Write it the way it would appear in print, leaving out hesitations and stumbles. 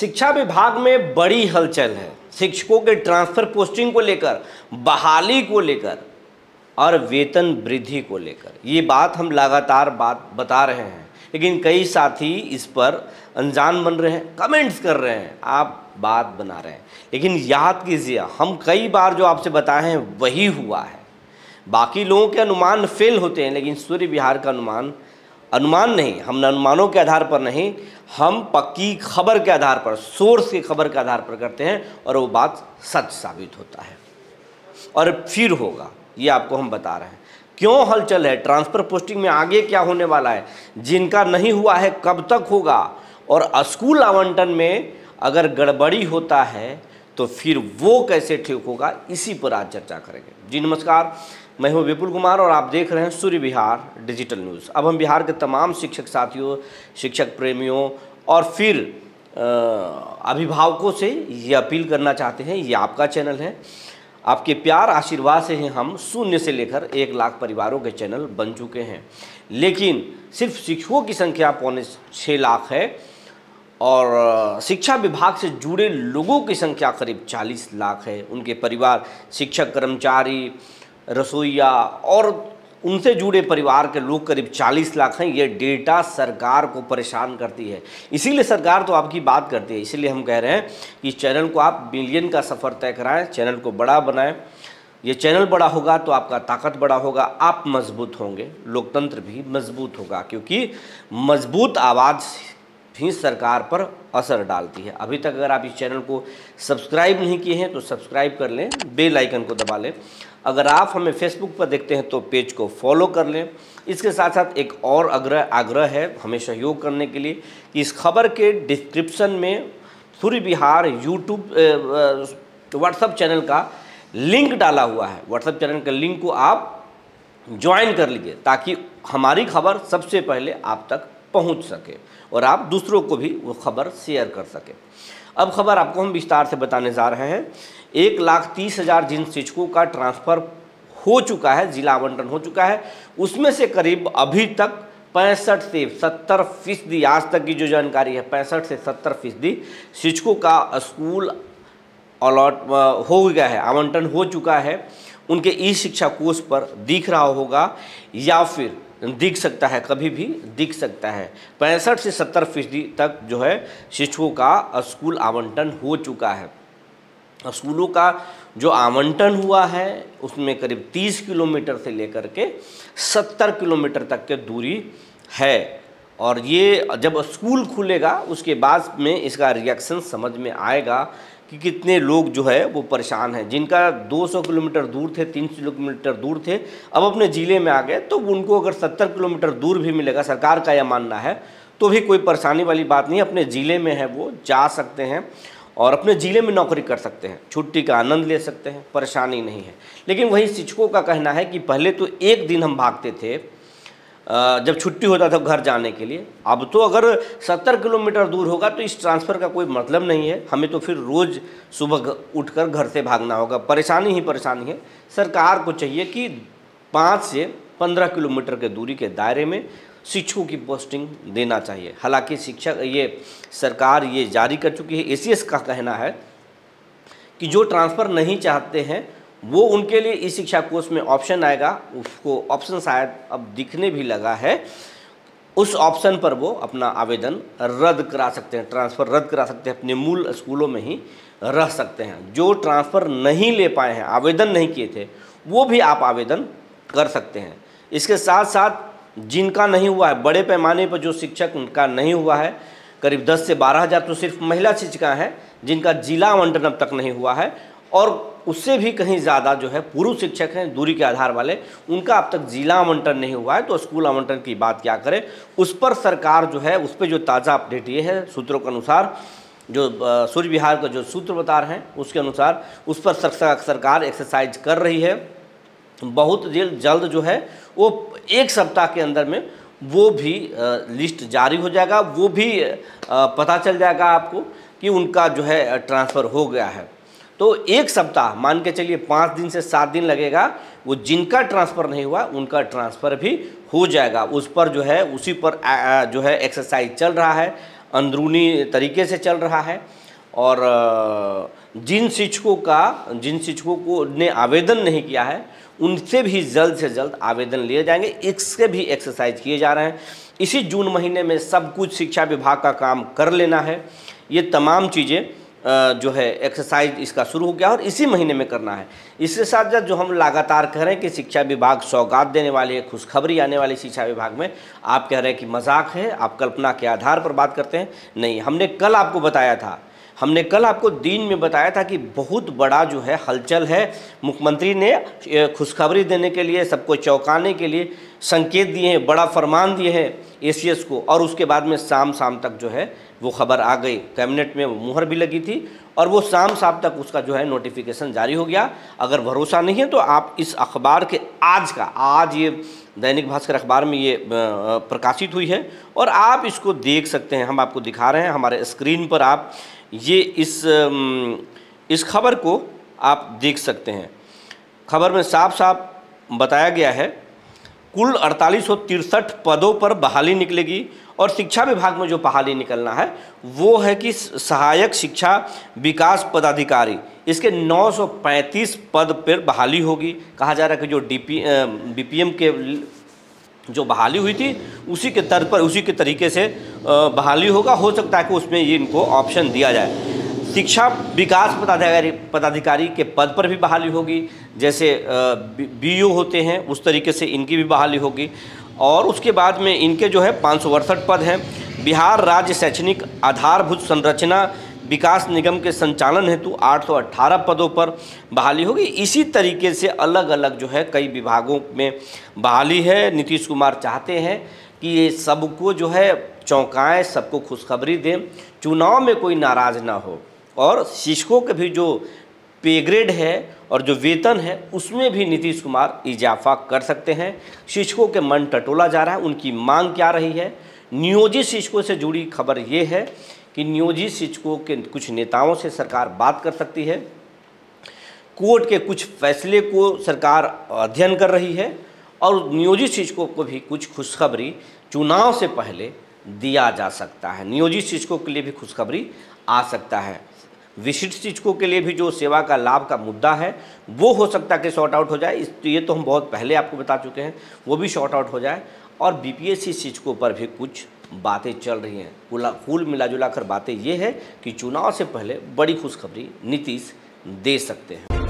शिक्षा विभाग में बड़ी हलचल है। शिक्षकों के ट्रांसफर पोस्टिंग को लेकर, बहाली को लेकर और वेतन वृद्धि को लेकर ये बात हम लगातार बता रहे हैं, लेकिन कई साथी इस पर अनजान बन रहे हैं, कमेंट्स कर रहे हैं, आप बात बना रहे हैं। लेकिन याद कीजिए, हम कई बार जो आपसे बताए हैं वही हुआ है। बाकी लोगों के अनुमान फेल होते हैं, लेकिन सूर्य विहार का अनुमान नहीं, हम अनुमानों के आधार पर नहीं, हम पक्की खबर के आधार पर, सोर्स की खबर के आधार पर करते हैं और वो बात सच साबित होता है और फिर होगा, ये आपको हम बता रहे हैं। क्यों हलचल है, ट्रांसफ़र पोस्टिंग में आगे क्या होने वाला है, जिनका नहीं हुआ है कब तक होगा, और स्कूल आवंटन में अगर गड़बड़ी होता है तो फिर वो कैसे ठीक होगा, इसी पर आज चर्चा करेंगे। जी नमस्कार, मैं हूं विपुल कुमार और आप देख रहे हैं सूर्य विहार डिजिटल न्यूज़। अब हम बिहार के तमाम शिक्षक साथियों, शिक्षक प्रेमियों और फिर अभिभावकों से ये अपील करना चाहते हैं, ये आपका चैनल है, आपके प्यार आशीर्वाद से ही हम 0 से लेकर 1 लाख परिवारों के चैनल बन चुके हैं। लेकिन सिर्फ शिक्षकों की संख्या 6.25 लाख है और शिक्षा विभाग से जुड़े लोगों की संख्या करीब 40 लाख है। उनके परिवार, शिक्षक, कर्मचारी, रसोइया और उनसे जुड़े परिवार के लोग करीब 40 लाख हैं। ये डेटा सरकार को परेशान करती है, इसीलिए सरकार तो आपकी बात करती है। इसीलिए हम कह रहे हैं कि इस चैनल को आप बिलियन का सफ़र तय कराएं, चैनल को बड़ा बनाएं। ये चैनल बड़ा होगा तो आपका ताकत बड़ा होगा, आप मजबूत होंगे, लोकतंत्र भी मजबूत होगा, क्योंकि मजबूत आवाज़ भी सरकार पर असर डालती है। अभी तक अगर आप इस चैनल को सब्सक्राइब नहीं किए हैं तो सब्सक्राइब कर लें, बेल आइकन को दबा लें। अगर आप हमें फेसबुक पर देखते हैं तो पेज को फॉलो कर लें। इसके साथ साथ एक और आग्रह है हमें सहयोग करने के लिए कि इस खबर के डिस्क्रिप्शन में सूर्य विहार यूट्यूब व्हाट्सएप चैनल का लिंक डाला हुआ है। व्हाट्सएप चैनल के लिंक को आप ज्वाइन कर लीजिए ताकि हमारी खबर सबसे पहले आप तक पहुंच सके और आप दूसरों को भी वो खबर शेयर कर सके। अब खबर आपको हम विस्तार से बताने जा रहे हैं। 1,30,000 जिन शिक्षकों का ट्रांसफ़र हो चुका है, जिला आवंटन हो चुका है, उसमें से करीब अभी तक 65 से 70% आज तक की जो जानकारी है 65 से 70% शिक्षकों का स्कूल अलॉट हो गया है, आवंटन हो चुका है। उनके ई शिक्षा कोष पर दिख रहा होगा या फिर दिख सकता है, कभी भी दिख सकता है। 65 से 70% तक जो है शिक्षकों का स्कूल आवंटन हो चुका है। स्कूलों का जो आवंटन हुआ है उसमें करीब 30 किलोमीटर से लेकर के 70 किलोमीटर तक की दूरी है और ये जब स्कूल खुलेगा उसके बाद में इसका रिएक्शन समझ में आएगा कि कितने लोग जो है वो परेशान हैं। जिनका 200 किलोमीटर दूर थे, 300 किलोमीटर दूर थे, अब अपने ज़िले में आ गए, तो उनको अगर 70 किलोमीटर दूर भी मिलेगा, सरकार का यह मानना है, तो भी कोई परेशानी वाली बात नहीं। अपने ज़िले में है वो जा सकते हैं और अपने ज़िले में नौकरी कर सकते हैं, छुट्टी का आनंद ले सकते हैं, परेशानी नहीं है। लेकिन वही शिक्षकों का कहना है कि पहले तो 1 दिन हम भागते थे जब छुट्टी होता था घर जाने के लिए, अब तो अगर 70 किलोमीटर दूर होगा तो इस ट्रांसफ़र का कोई मतलब नहीं है, हमें तो फिर रोज़ सुबह उठकर घर से भागना होगा। परेशानी ही परेशानी है। सरकार को चाहिए कि 5 से 15 किलोमीटर के दूरी के दायरे में शिक्षकों की पोस्टिंग देना चाहिए। हालांकि शिक्षक ये सरकार ये जारी कर चुकी है। एसीएस का कहना है कि जो ट्रांसफ़र नहीं चाहते हैं वो उनके लिए इस शिक्षा कोष में ऑप्शन आएगा, उसको ऑप्शन शायद अब दिखने भी लगा है, उस ऑप्शन पर वो अपना आवेदन रद्द करा सकते हैं, ट्रांसफ़र रद्द करा सकते हैं, अपने मूल स्कूलों में ही रह सकते हैं। जो ट्रांसफ़र नहीं ले पाए हैं, आवेदन नहीं किए थे, वो भी आप आवेदन कर सकते हैं। इसके साथ साथ जिनका नहीं हुआ है, बड़े पैमाने पर जो शिक्षक उनका नहीं हुआ है, करीब 10 से 12 हज़ार तो सिर्फ महिला शिक्षिका हैं जिनका जिला आवंटन अब तक नहीं हुआ है, और उससे भी कहीं ज़्यादा जो है पुरुष शिक्षक हैं दूरी के आधार वाले, उनका अब तक जिला आवंटन नहीं हुआ है। तो स्कूल आवंटन की बात क्या करें, उस पर सरकार जो है, उस पर जो ताज़ा अपडेट ये है सूत्रों के अनुसार, जो सूर्य विहार का जो सूत्र बता रहे हैं उसके अनुसार उस पर सरकार एक्सरसाइज कर रही है। बहुत जल्द जो है वो 1 सप्ताह के अंदर में वो भी लिस्ट जारी हो जाएगा, वो भी पता चल जाएगा आपको कि उनका जो है ट्रांसफ़र हो गया है। तो 1 सप्ताह मान के चलिए, 5 दिन से 7 दिन लगेगा, वो जिनका ट्रांसफ़र नहीं हुआ उनका ट्रांसफ़र भी हो जाएगा। उस पर जो है उसी पर जो है एक्सरसाइज चल रहा है। अंदरूनी तरीके से चल रहा है। और जिन शिक्षकों को ने आवेदन नहीं किया है उनसे भी जल्द से जल्द आवेदन लिए जाएंगे। इसके भी एक्सरसाइज किए जा रहे हैं। इसी जून महीने में सब कुछ शिक्षा विभाग का काम कर लेना है। ये तमाम चीज़ें जो है एक्सरसाइज इसका शुरू हो गया और इसी महीने में करना है। इसके साथ साथ जो हम लगातार कह रहे हैं कि शिक्षा विभाग सौगात देने वाली है, खुशखबरी आने वाली शिक्षा विभाग में, आप कह रहे हैं कि मजाक है, आप कल्पना के आधार पर बात करते हैं। नहीं, हमने कल आपको बताया था, हमने कल आपको दिन में बताया था कि बहुत बड़ा जो है हलचल है। मुख्यमंत्री ने खुशखबरी देने के लिए, सबको चौंकाने के लिए संकेत दिए हैं, बड़ा फरमान दिए हैं एसीएस को, और उसके बाद में शाम तक जो है वो खबर आ गई। कैबिनेट में मुहर भी लगी थी और वो शाम तक उसका जो है नोटिफिकेशन जारी हो गया। अगर भरोसा नहीं है तो आप इस अखबार के आज ये दैनिक भास्कर अखबार में ये प्रकाशित हुई है और आप इसको देख सकते हैं। हम आपको दिखा रहे हैं हमारे स्क्रीन पर, आप ये इस खबर को आप देख सकते हैं। खबर में साफ बताया गया है कुल 4863 पदों पर बहाली निकलेगी और शिक्षा विभाग में जो बहाली निकलना है वो है कि सहायक शिक्षा विकास पदाधिकारी, इसके 935 पद पर बहाली होगी। कहा जा रहा है कि जो बीपीएम के जो बहाली हुई थी उसी के तर्ज पर, उसी के तरीके से बहाली होगा। हो सकता है कि उसमें ये इनको ऑप्शन दिया जाए। शिक्षा विकास पदाधिकारी के पद पर भी बहाली होगी, जैसे बीओ होते हैं उस तरीके से इनकी भी बहाली होगी। और उसके बाद में इनके जो है 568 पद हैं। बिहार राज्य शैक्षणिक आधारभूत संरचना विकास निगम के संचालन हेतु 818 पदों पर बहाली होगी। इसी तरीके से अलग अलग जो है कई विभागों में बहाली है। नीतीश कुमार चाहते हैं कि ये सबको जो है चौंकाएं, सबको खुशखबरी दें, चुनाव में कोई नाराज़ ना हो और शिक्षकों के भी जो पे ग्रेड है और जो वेतन है उसमें भी नीतीश कुमार इजाफा कर सकते हैं। शिक्षकों के मन टटोला जा रहा है, उनकी मांग क्या रही है। नियोजित शिक्षकों से जुड़ी खबर ये है कि नियोजित शिक्षकों के कुछ नेताओं से सरकार बात कर सकती है। कोर्ट के कुछ फैसले को सरकार अध्ययन कर रही है और नियोजित शिक्षकों को भी कुछ खुशखबरी चुनाव से पहले दिया जा सकता है। नियोजित शिक्षकों के लिए भी खुशखबरी आ सकता है। विशिष्ट शिक्षकों के लिए भी जो सेवा का लाभ का मुद्दा है वो हो सकता है कि शॉर्ट आउट हो जाए। ये तो हम बहुत पहले आपको बता चुके हैं, वो भी शॉर्ट आउट हो जाए। और बीपीएससी शिक्षकों पर भी कुछ बातें चल रही हैं। कुल मिला जुला कर बातें ये है कि चुनाव से पहले बड़ी खुशखबरी नीतीश दे सकते हैं।